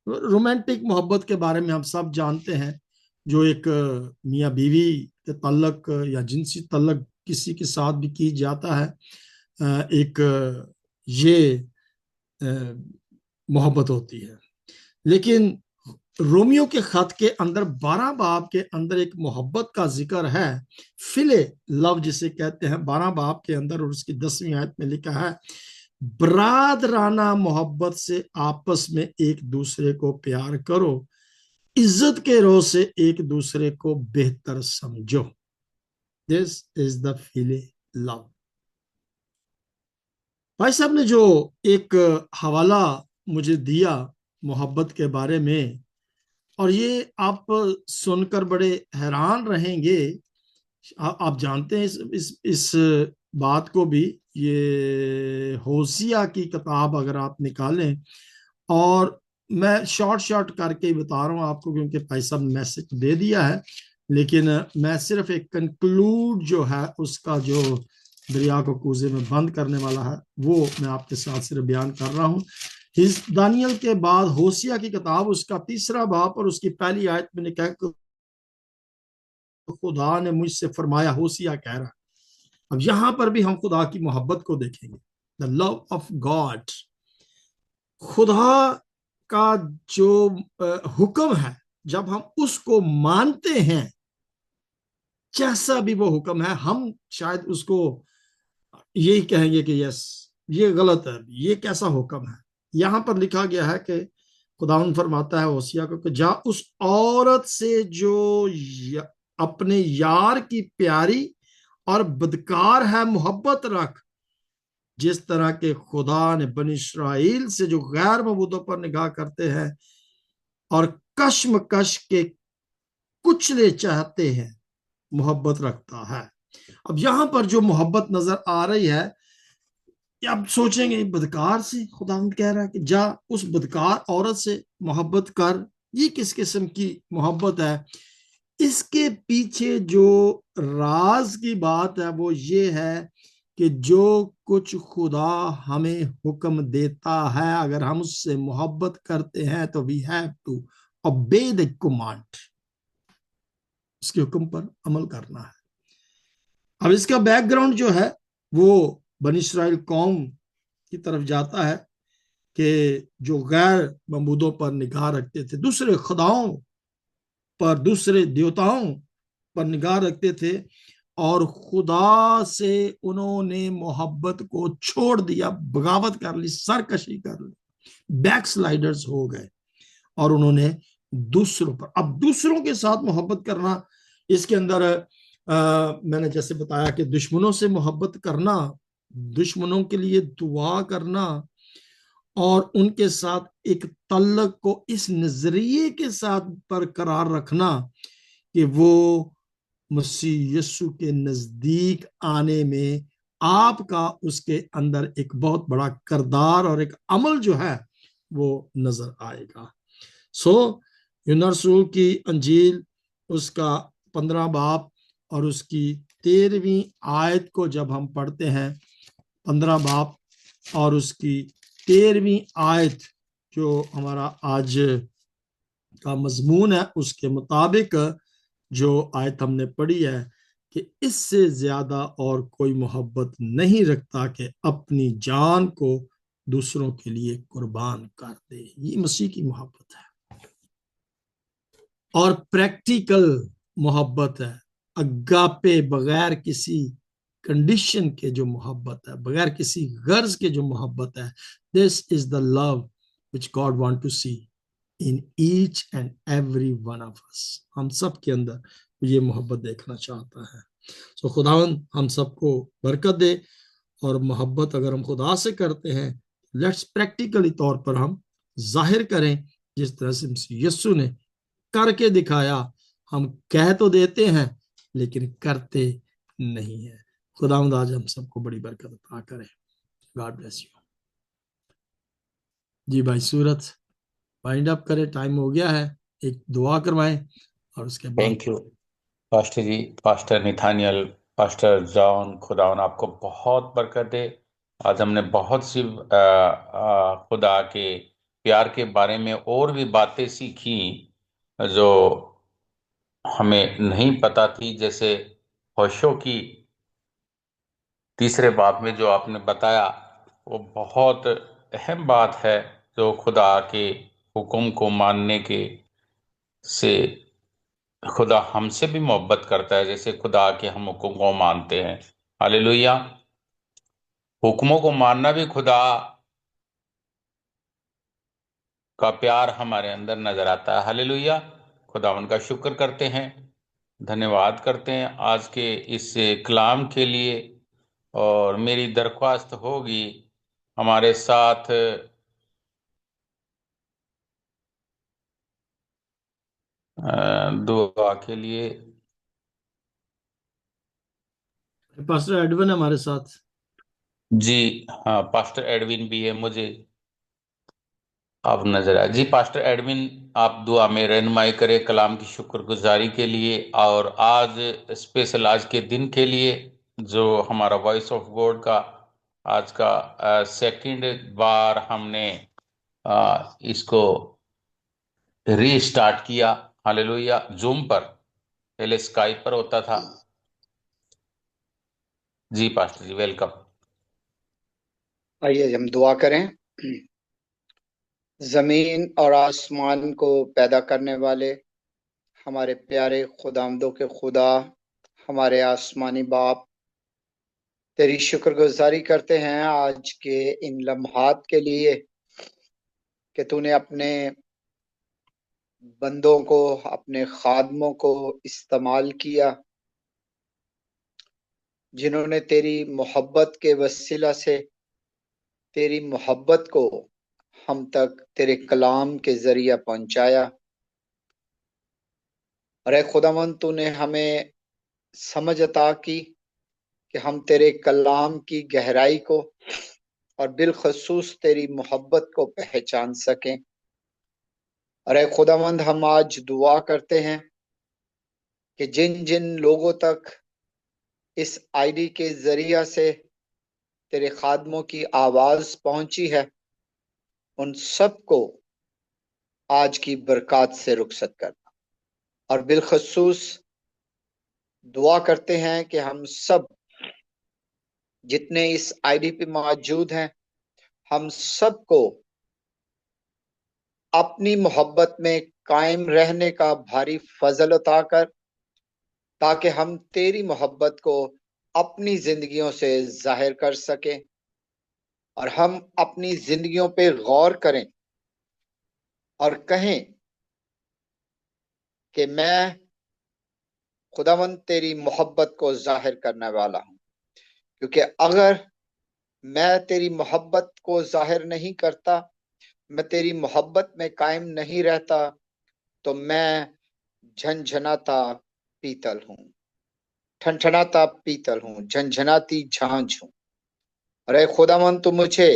رومانٹک محبت کے بارے میں ہم سب جانتے ہیں، جو ایک میاں بیوی کے تعلق یا جنسی تعلق کسی کے ساتھ بھی کی جاتا ہے، ایک یہ محبت ہوتی ہے۔ لیکن رومیو کے خط کے اندر 12 باب کے اندر ایک محبت کا ذکر ہے، فلے لو جسے کہتے ہیں، 12 باب کے اندر، اور اس کی 10ویں آیت میں لکھا ہے، برادرانہ محبت سے آپس میں ایک دوسرے کو پیار کرو، عزت کے روح سے ایک دوسرے کو بہتر سمجھو۔ This is the filial love۔ بھائی صاحب نے جو ایک حوالہ مجھے دیا محبت کے بارے میں، اور یہ آپ سن کر بڑے حیران رہیں گے، آپ جانتے ہیں اس بات کو بھی، یہ ہوسیا کی کتاب اگر آپ نکالیں، اور میں شارٹ کر کے بتا رہا ہوں آپ کو کیونکہ بھائی صاحب نے میسج دے دیا ہے، لیکن میں صرف ایک کنکلوڈ جو ہے اس کا، جو دریا کو کوزے میں بند کرنے والا ہے، وہ میں آپ کے ساتھ صرف بیان کر رہا ہوں۔ دانیل کے بعد ہوسیا کی کتاب، اس کا 3 باب اور اس کی پہلی آیت میں نے کہا کہ خدا نے مجھ سے فرمایا، ہوسیا کہہ رہا ہے۔ اب یہاں پر بھی ہم خدا کی محبت کو دیکھیں گے، the love of God۔ خدا کا جو حکم ہے، جب ہم اس کو مانتے ہیں، جیسا بھی وہ حکم ہے، ہم شاید اس کو یہی کہیں گے کہ یس یہ غلط ہے، یہ کیسا حکم ہے۔ یہاں پر لکھا گیا ہے کہ خداوند فرماتا ہے ہوسیا کو کہ جا اس عورت سے جو اپنے یار کی پیاری اور بدکار ہے محبت رکھ، جس طرح کے خدا نے بنی اسرائیل سے جو غیر معبودوں پر نگاہ کرتے ہیں اور کشمکش کے کچلے چاہتے ہیں، محبت رکھتا ہے۔ اب یہاں پر جو محبت نظر آ رہی ہے، اب سوچیں گے بدکار سے خداوند کہہ رہا ہے کہ جا اس بدکار عورت سے محبت کر، یہ کس قسم کی محبت ہے؟ اس کے پیچھے جو راز کی بات ہے وہ یہ ہے کہ جو کچھ خدا ہمیں حکم دیتا ہے، اگر ہم اس سے محبت کرتے ہیں تو we have to obey the command، اس کے حکم پر عمل کرنا ہے۔ اب اس کا بیک گراؤنڈ جو ہے وہ بنی اسرائیل قوم کی طرف جاتا ہے کہ جو غیر معبودوں پر نگاہ رکھتے تھے، دوسرے خداؤں پر، دوسرے دیوتاؤں پر نگاہ رکھتے تھے، اور خدا سے انہوں نے محبت کو چھوڑ دیا، بغاوت کر لی، سرکشی کر لی، بیک سلائیڈرز ہو گئے، اور انہوں نے دوسروں پر، اب دوسروں کے ساتھ محبت کرنا، اس کے اندر میں نے جیسے بتایا کہ دشمنوں سے محبت کرنا، دشمنوں کے لیے دعا کرنا، اور ان کے ساتھ ایک تعلق کو اس نظریے کے ساتھ برقرار رکھنا کہ وہ مسیح یسوع کے نزدیک آنے میں آپ کا اس کے اندر ایک بہت بڑا کردار اور ایک عمل جو ہے وہ نظر آئے گا۔ یوحنا رسول کی انجیل، اس کا 15 باب اور اس کی 13ویں آیت کو جب ہم پڑھتے ہیں 15 बाब और उसकी 13वीं आयत जो हमारा आज का मजमून है, उसके मुताबिक जो आयत हमने पढ़ी है कि इससे ज्यादा और कोई मोहब्बत नहीं रखता कि अपनी जान को दूसरों के लिए कुर्बान कर दे। ये मसीह की मोहब्बत है और प्रैक्टिकल मोहब्बत है, अगापे, बगैर किसी कंडीशन के जो मोहब्बत है, बगैर किसी गर्ज के जो मोहब्बत है। This is the love which God want to see in each and every one of us. हम सब के अंदर ये मोहब्बत देखना चाहता है। सो खुदावंद हम सबको बरकत दे, और मोहब्बत अगर हम खुदा से करते हैं, लेट्स प्रैक्टिकली तौर पर हम जाहिर करें, जिस तरह से यीशु ने करके दिखाया। हम कह तो देते हैं लेकिन करते नहीं है। खुदावंद आज हम सबको बड़ी बरकत अता करे। God bless you. जी भाई सूरत वाइंड अप करें, टाइम हो गया है, एक दुआ करवाएं और उसके बाद। Thank you pastor ji, pastor Nathaniel, pastor John, खुदावन आपको बहुत बरकत दे। आज हमने बहुत सी खुदा के प्यार के बारे में और भी बातें सीखी जो हमें नहीं पता थी, जैसे होशो की तीसरे बाब में जो आपने बताया वो बहुत अहम बात है, जो खुदा के हुक्म को मानने के से खुदा हमसे भी मोहब्बत करता है, जैसे खुदा के हम हुक्म को मानते हैं। हालेलुया। हुक्मों को मानना भी खुदा का प्यार हमारे अंदर नजर आता है। हालेलुया। खुदा उनका शुक्र करते हैं, धन्यवाद करते हैं आज के इस कलाम के लिए। और मेरी दरख्वास्त होगी हमारे साथ दुआ के लिए। पास्टर एडविन हमारे साथ। जी हाँ, पास्टर एडविन भी है, मुझे अब नजर आया। जी पास्टर एडविन, आप दुआ में रहनुमाई करें कलाम की शुक्रगुजारी के लिए, और आज स्पेशल आज के दिन के लिए जो हमारा वॉइस ऑफ गॉड का आज का सेकंड बार हमने इसको रीस्टार्ट किया। हालेलुया। जूम पर, पहले स्काइप पर होता था। जी पास्टर जी, वेलकम। आइए हम दुआ करें। जमीन और आसमान को पैदा करने वाले हमारे प्यारे खुदामदों के खुदा, हमारे आसमानी बाप, तेरी शुक्रगुजारी करते हैं आज के इन लम्हात के लिए कि तूने अपने बंदों को, अपने खादमों को इस्तेमाल किया, जिन्होंने तेरी मोहब्बत के वसीला से तेरी मोहब्बत को हम तक तेरे कलाम के जरिए पहुंचाया। और ऐ खुदावंद, तूने हमें समझ अता की कि हम तेरे कलाम की गहराई को और बिलखसूस तेरी मोहब्बत को पहचान सकें। और ऐ खुदावंद, हम आज दुआ करते हैं कि जिन जिन लोगों तक इस आईडी के जरिया से तेरे खादमों की आवाज पहुंची है, उन सबको आज की बरकत से रुखसत करना। और बिलखसूस दुआ करते हैं कि हम सब जितने इस आईडी पे मौजूद हैं, हम सबको अपनी मोहब्बत में कायम रहने का भारी फजल अता कर, ताकि हम तेरी मोहब्बत को अपनी जिंदगियों से जाहिर कर सकें और हम अपनी जिंदगियों पे गौर करें और कहें कि मैं खुदावंद तेरी मोहब्बत को जाहिर करने वाला हूं। क्योंकि अगर मैं तेरी मोहब्बत को जाहिर नहीं करता, मैं तेरी मोहब्बत में कायम नहीं रहता, तो मैं झनझनाता पीतल हूं, ठनठनाता पीतल हूं, झनझनाती झांझ हूं। अरे खुदावंद, तू मुझे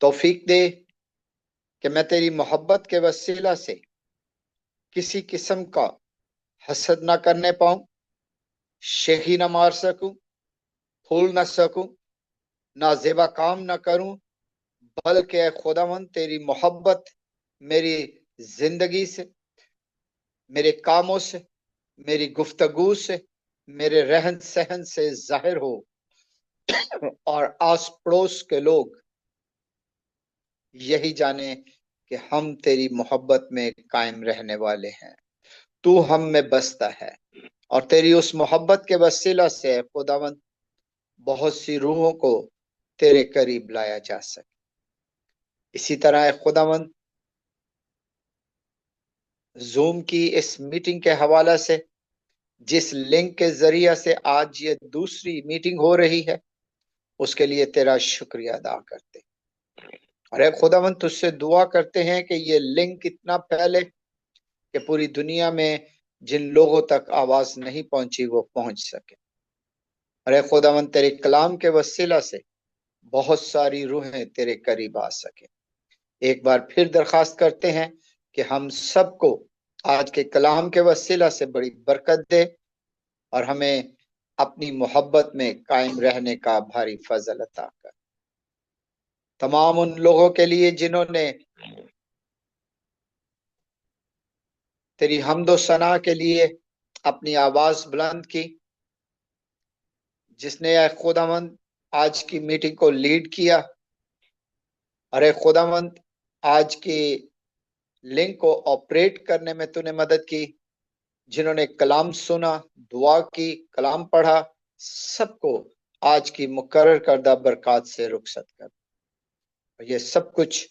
तौफीक दे कि मैं तेरी मोहब्बत के वसीला से किसी किस्म का हसद ना करने पाऊं, शेखी ना मार सकूं, फूल ना सकूं, नाजेबा काम न करूं, बल्कि ऐ खुदावंद तेरी मोहब्बत मेरी जिंदगी से, मेरे कामों से, मेरी गुफ्तगू से, मेरे रहन सहन से जाहिर हो, और आस पड़ोस के लोग यही जाने कि हम तेरी मोहब्बत में कायम रहने वाले हैं। तू हम में बसता है, और तेरी उस मोहब्बत के वसीला से खुदावंद बहुत सी रूहों को तेरे करीब लाया जा सके। इसी तरह खुदावंद जूम की इस मीटिंग के हवाला से जिस लिंक के जरिया से आज ये दूसरी मीटिंग हो रही है, उसके लिए तेरा शुक्रिया अदा करते हैं। और खुदावंद तुझसे दुआ करते हैं कि ये लिंक इतना फैले कि पूरी दुनिया में जिन लोगों तक आवाज नहीं पहुंची वो पहुंच सके। अरे खुदावंद तेरे कलाम के वसीला से बहुत सारी रूहें तेरे करीब आ सके। एक बार फिर दरखास्त करते हैं कि हम सबको आज के कलाम के वसीला से बड़ी बरकत दे, और हमें अपनी मोहब्बत में कायम रहने का भारी फजल अता कर। तमाम उन लोगों के लिए जिन्होंने तेरी हम्दो सना के लिए अपनी आवाज बुलंद की, जिसने ऐ खुदावंद आज की मीटिंग को लीड किया, अरे खुदावंद आज की लिंक को ऑपरेट करने में तूने मदद की, जिन्होंने कलाम सुना, दुआ की, कलाम पढ़ा, सबको आज की मुकर्रर करदा बरकत से रुखसत कर। ये सब कुछ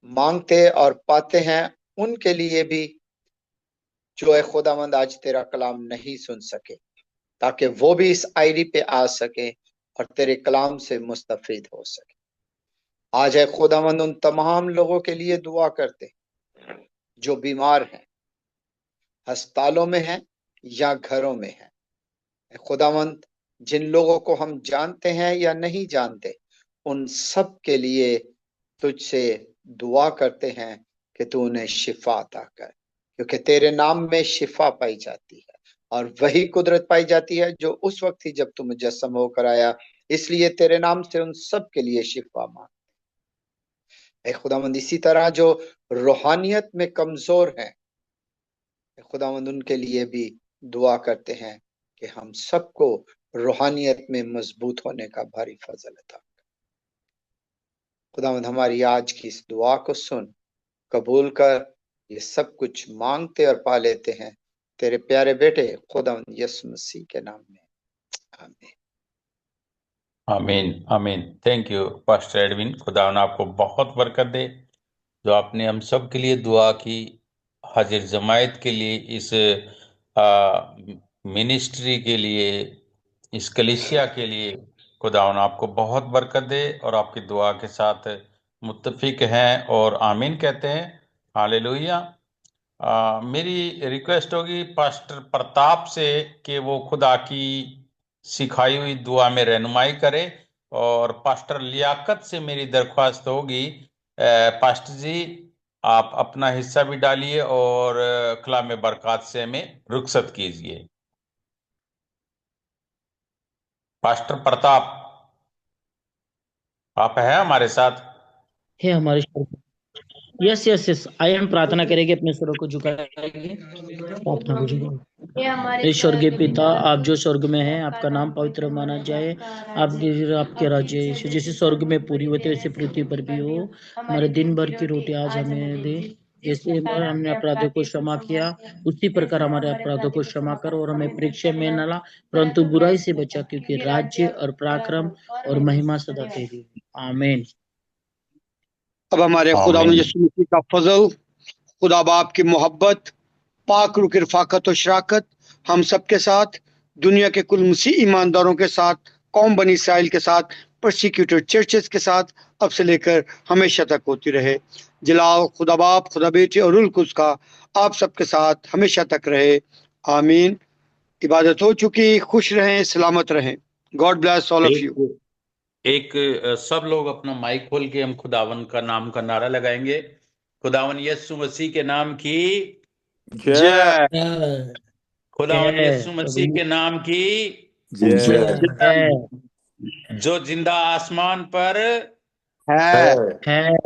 मांगते और पाते हैं उनके लिए भी जो ए खुदावंद आज तेरा कलाम नहीं सुन सके, ताकि वो भी इस आईडी पे आ सके और तेरे कलाम से मुस्तफीद हो सके। आज ए खुदावंद उन तमाम लोगों के लिए दुआ करते जो बीमार हैं, अस्पतालों में हैं या घरों में हैं। खुदावंद जिन लोगों को हम जानते हैं या नहीं जानते, उन सब के लिए तुझसे दुआ करते हैं कि तू उन्हें शिफा अता कर, क्योंकि तेरे नाम में शिफा पाई जाती है और वही कुदरत पाई जाती है जो उस वक्त थी जब तू मुजस्सम होकर आया। इसलिए तेरे नाम से उन सब के लिए शिफा मांग। खुदावंद इसी तरह जो रूहानियत में कमजोर हैं, खुदावंद उनके लिए भी दुआ करते हैं कि हम सबको रूहानियत में मजबूत होने का भारी फजल अता कर। खुदावंद हमारी आज की इस दुआ को सुन, कबूल कर। ये सब कुछ मांगते और पा लेते हैं तेरे प्यारे बेटे खुदावंद यीशु मसीह के नाम में, आमीन। आमीन आमीन। थैंक यू पास्टर एडविन, खुदा ने आपको बहुत बरकत दे। जो आपने हम सब के लिए दुआ की, हाजिर जमायत के लिए, इस मिनिस्ट्री के लिए, इस कलीसिया के लिए, खुदा ने आपको बहुत बरकत दे और आपकी दुआ के साथ मुत्तफिक हैं और आमीन कहते हैं। हालेलुया। मेरी रिक्वेस्ट होगी पास्टर प्रताप से कि वो खुदा की सिखाई हुई दुआ में रहनुमाई करे, और पास्टर लियाकत से मेरी दरख्वास्त होगी, पास्टर जी आप अपना हिस्सा भी डालिए और कलाम बरकत से हमें रुखसत कीजिए। पास्टर प्रताप आप हैं हमारे साथ? है हमारे yes yes yes I am प्रार्थना करेंगे, अपने स्वरों को झुकाएंगे, प्रार्थना करेंगे। स्वर्गीय पिता, आप जो स्वर्ग में हैं, आपका नाम पवित्र माना जाए, आपके राज्य जैसे स्वर्ग में पूरी होते वैसे पृथ्वी पर भी हो। हमारे दिन भर की रोटी आज हमें दे, जैसे हमने अपराधों को क्षमा किया उसी प्रकार हमारे अपराधों को क्षमा कर, और हमें परीक्षा में न ला परंतु बुराई से बचा, क्योंकि राज्य और पराक्रम और महिमा सदा तेरी। आमीन। अब हमारे खुदा यीशु मसीह का फजल, खुदा बाप की मोहब्बत, पाक रूह की रफाकत और शराकत हम सबके साथ, दुनिया के कुल मसीह ईमानदारों के साथ, कौम बनी इसराइल के साथ, परसिक्यूटेड चर्चेस के साथ अब से लेकर हमेशा तक होती रहे। जलाल खुदा बाप, खुदा बेटे और रूह कुद्स का आप सबके साथ हमेशा तक रहे। आमीन। इबादत हो चुकी। खुश रहें, सलामत रहें। God bless all of you. एक सब लोग अपना माइक खोल के हम खुदावन का नाम का नारा लगाएंगे। खुदावन यीशु मसीह के नाम की जय। खुदावन यीशु मसीह के नाम की जय। जो जिंदा आसमान पर है है